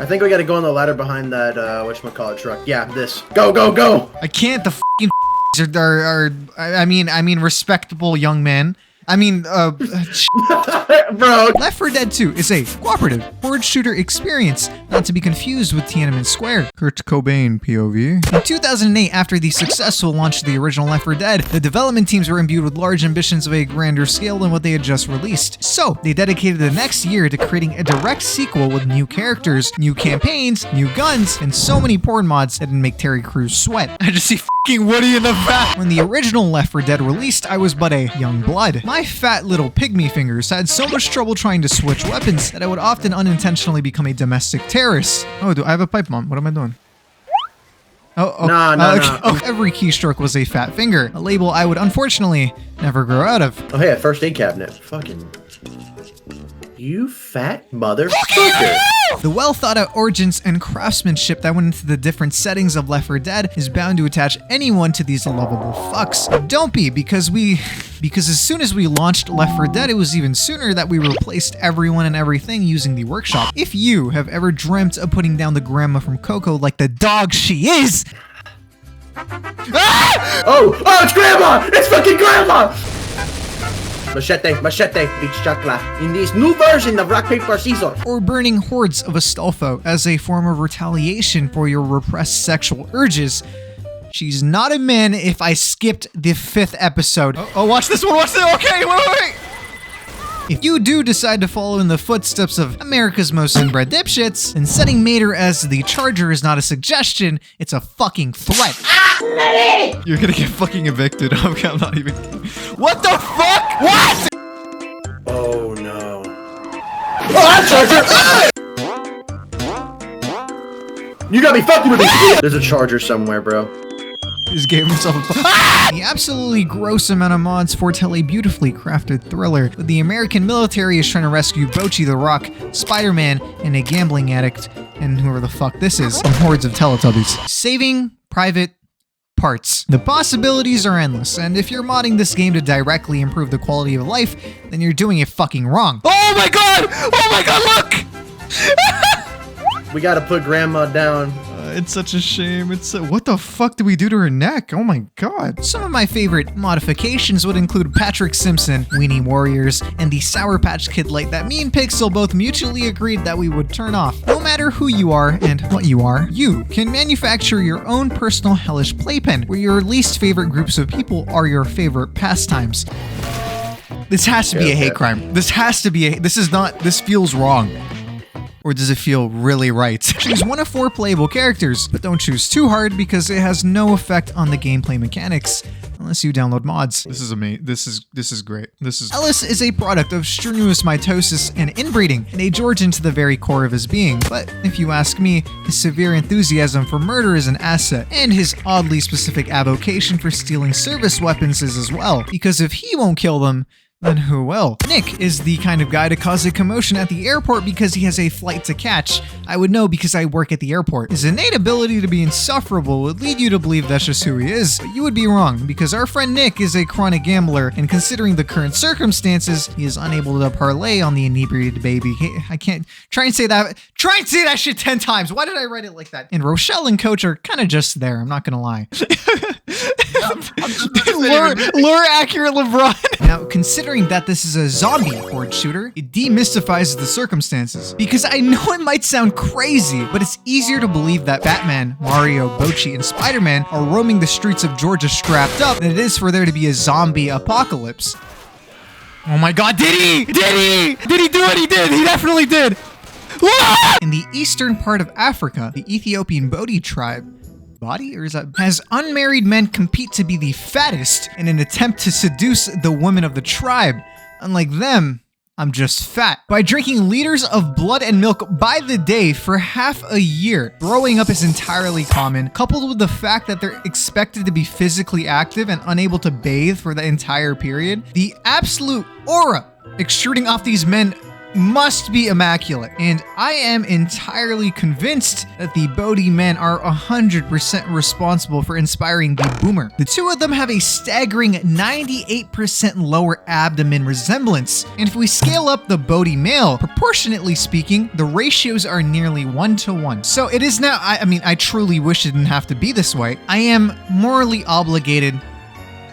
I think we gotta go on the ladder behind that, whatchamacallit truck. Yeah, this. Go, go, go! I can't. The fucking are I mean, respectable young men. I mean, Bro. Left 4 Dead 2 is a cooperative horde shooter experience, not to be confused with Tiananmen Square. Kurt Cobain POV. In 2008, after the successful launch of the original Left 4 Dead, the development teams were imbued with large ambitions of a grander scale than what they had just released. So, they dedicated the next year to creating a direct sequel with new characters, new campaigns, new guns, and so many porn mods that didn't make Terry Crews sweat. I just see fucking Woody in the back. When the original Left 4 Dead released, I was but a young blood. My fat little pygmy fingers had so much trouble trying to switch weapons that I would often unintentionally become a domestic terrorist. Oh, do I have a pipe bomb? What am I doing? Oh, No. Oh, every keystroke was a fat finger, a label I would unfortunately never grow out of. Oh, hey, a first aid cabinet. Fucking... You fat motherfucker. The well-thought-out origins and craftsmanship that went into the different settings of Left 4 Dead is bound to attach anyone to these lovable fucks. Don't be, because as soon as we launched Left 4 Dead, it was even sooner that we replaced everyone and everything using the workshop. If you have ever dreamt of putting down the grandma from Coco like the dog she is... Ah! Oh, it's grandma! It's fucking grandma! Machete, bitch chakla. In this new version of Rock, Paper, Scissors. Or burning hordes of Astolfo as a form of retaliation for your repressed sexual urges. She's not a man if I skipped the 5th episode. Oh, watch this one, watch this. Okay, wait. If you do decide to follow in the footsteps of America's most inbred dipshits, then setting Mater as the Charger is not a suggestion, it's a fucking threat. You're gonna get fucking evicted. I'm not even... What the fuck? What? Oh no. Oh, Charger! You got me fucking with me. There's a Charger somewhere, bro. Just gave himself a... The absolutely gross amount of mods foretell a beautifully crafted thriller, but the American military is trying to rescue Bochi the Rock, Spider-Man, and a gambling addict, and whoever the fuck this is, from hordes of Teletubbies. Saving Private Parts. The possibilities are endless, and if you're modding this game to directly improve the quality of life, then you're doing it fucking wrong. Oh my god! Oh my god, look! We gotta put grandma down. It's such a shame. What the fuck did we do to her neck? Oh my god. Some of my favorite modifications would include Patrick Simpson, Weenie Warriors, and the Sour Patch Kid light that me and Pixel both mutually agreed that we would turn off. No matter who you are and what you are, you can manufacture your own personal hellish playpen, where your least favorite groups of people are your favorite pastimes. This has to be a hate crime. This has to be a... This feels wrong. Or does it feel really right? Choose one of 4 playable characters, but don't choose too hard because it has no effect on the gameplay mechanics, unless you download mods. This is amazing. This is great. Ellis is a product of strenuous mitosis and inbreeding, and a Georgian to the very core of his being. But if you ask me, his severe enthusiasm for murder is an asset, and his oddly specific avocation for stealing service weapons is as well, because if he won't kill them, then who will? Nick is the kind of guy to cause a commotion at the airport because he has a flight to catch. I would know because I work at the airport. His innate ability to be insufferable would lead you to believe that's just who he is, but you would be wrong because our friend Nick is a chronic gambler, and considering the current circumstances, he is unable to parlay on the inebriated baby. I can't try and say that shit 10 times. Why did I write it like that? And Rochelle and Coach are kind of just there, I'm not gonna lie. Lure accurate LeBron. Now, considering that this is a zombie horde shooter, it demystifies the circumstances. Because I know it might sound crazy, but it's easier to believe that Batman, Mario, Bochi, and Spider-Man are roaming the streets of Georgia strapped up than it is for there to be a zombie apocalypse. Oh my god, did he? Did he? Did he do it? He did! He definitely did! In the eastern part of Africa, the Ethiopian Bodhi tribe has unmarried men compete to be the fattest in an attempt to seduce the women of the tribe. Unlike them, I'm just fat. By drinking liters of blood and milk by the day for half a year, throwing up is entirely common, coupled with the fact that they're expected to be physically active and unable to bathe for the entire period. The absolute aura extruding off these men must be immaculate. And I am entirely convinced that the Bodhi men are 100% responsible for inspiring the Boomer. The two of them have a staggering 98% lower abdomen resemblance. And if we scale up the Bodhi male, proportionately speaking, the ratios are nearly 1-to-1. So it is now, I mean, I truly wish it didn't have to be this way. I am morally obligated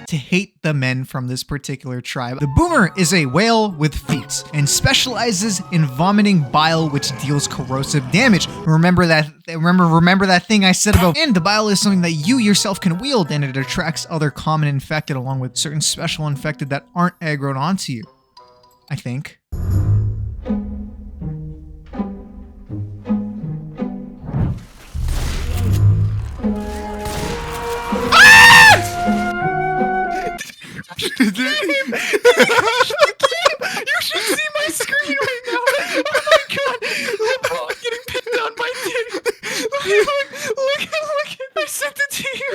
to hate the men from this particular tribe. The Boomer is a whale with feet and specializes in vomiting bile, which deals corrosive damage. Remember that thing I said about, and the bile is something that you yourself can wield, and it attracts other common infected along with certain special infected that aren't aggroed onto you, I think. You should see my screen right now. Oh my god, I'm getting pinned on my dick. Look, I sent it to you.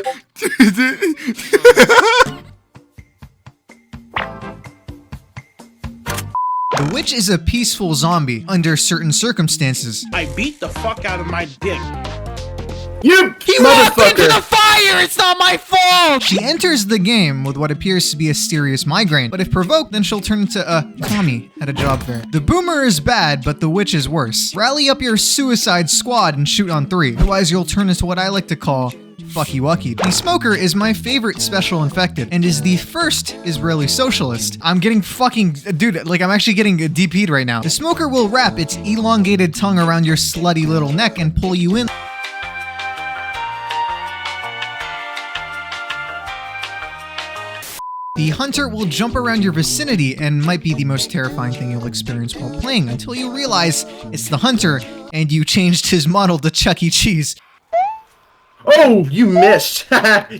The witch is a peaceful zombie under certain circumstances. I beat the fuck out of my dick. You He walked into motherfucker! the fire. It's not my fault. She enters the game with what appears to be a serious migraine, but if provoked, then she'll turn into a commie at a job fair. The Boomer is bad, but the witch is worse. Rally up your suicide squad and shoot on 3, otherwise you'll turn into what I like to call fucky wucky. The Smoker is my favorite special infected, and is the first Israeli socialist. I'm getting fucking, dude, like I'm actually getting DP'd right now. The Smoker will wrap its elongated tongue around your slutty little neck and pull you in. The Hunter will jump around your vicinity and might be the most terrifying thing you'll experience while playing until you realize it's the Hunter and you changed his model to Chuck E. Cheese. Oh, you missed.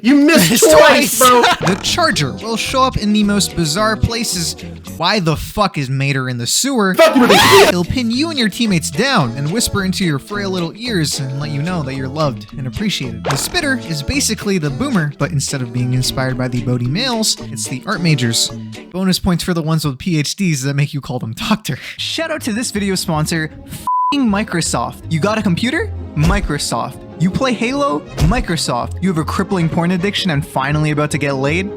You missed twice, bro. The Charger will show up in the most bizarre places. Why the fuck is Mater in the sewer? Fuck you with this. He'll pin you and your teammates down and whisper into your frail little ears and let you know that you're loved and appreciated. The Spitter is basically the Boomer, but instead of being inspired by the Bodhi males, it's the art majors. Bonus points for the ones with PhDs that make you call them doctor. Shout out to this video sponsor, f***ing Microsoft. You got a computer? Microsoft. You play Halo? Microsoft. You have a crippling porn addiction and finally about to get laid?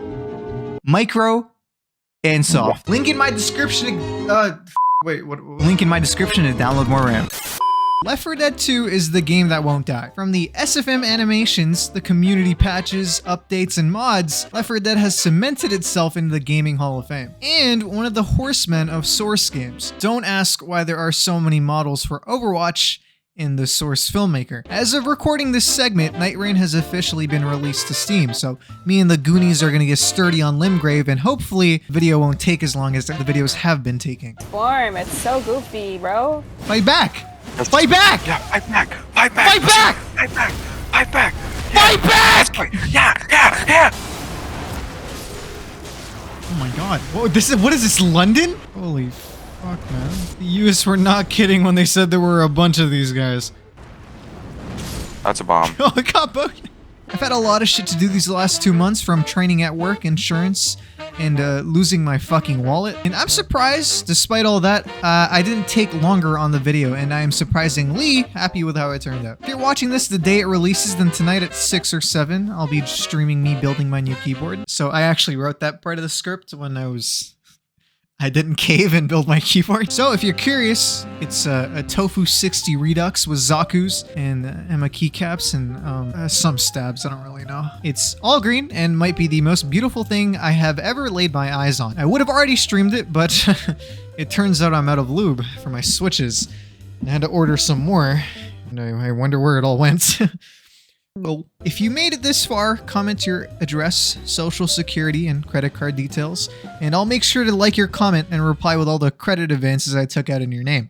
Micro and soft. Link in my description. Link in my description to download more RAM. Left 4 Dead 2 is the game that won't die. From the SFM animations, the community patches, updates, and mods, Left 4 Dead has cemented itself into the Gaming Hall of Fame. And one of the horsemen of Source games. Don't ask why there are so many models for Overwatch in the Source filmmaker. As of recording this segment, Night Rain has officially been released to Steam, so me and the Goonies are gonna get sturdy on Limgrave, and hopefully the video won't take as long as the videos have been taking. Form, it's so goofy, bro. Fight back! Fight back! Yeah, fight back. Fight back. Fight back! Fight back. Fight back. Fight back! Yeah. Oh my god. What is this, London? Holy fuck, man. The US were not kidding when they said there were a bunch of these guys. That's a bomb. Oh, it got booked. I've had a lot of shit to do these last 2 months, from training at work, insurance, and losing my fucking wallet. And I'm surprised, despite all that, I didn't take longer on the video, and I am surprisingly happy with how it turned out. If you're watching this the day it releases, then tonight at 6 or 7, I'll be streaming me building my new keyboard. So I actually wrote that part of the script when I didn't cave and build my keyboard. So if you're curious, it's a Tofu 60 Redux with Zaku's and Emma keycaps and some stabs, I don't really know. It's all green and might be the most beautiful thing I have ever laid my eyes on. I would have already streamed it, but it turns out I'm out of lube for my switches. I had to order some more, and I wonder where it all went. Well, if you made it this far, comment your address, social security, and credit card details, and I'll make sure to like your comment and reply with all the credit advances I took out in your name.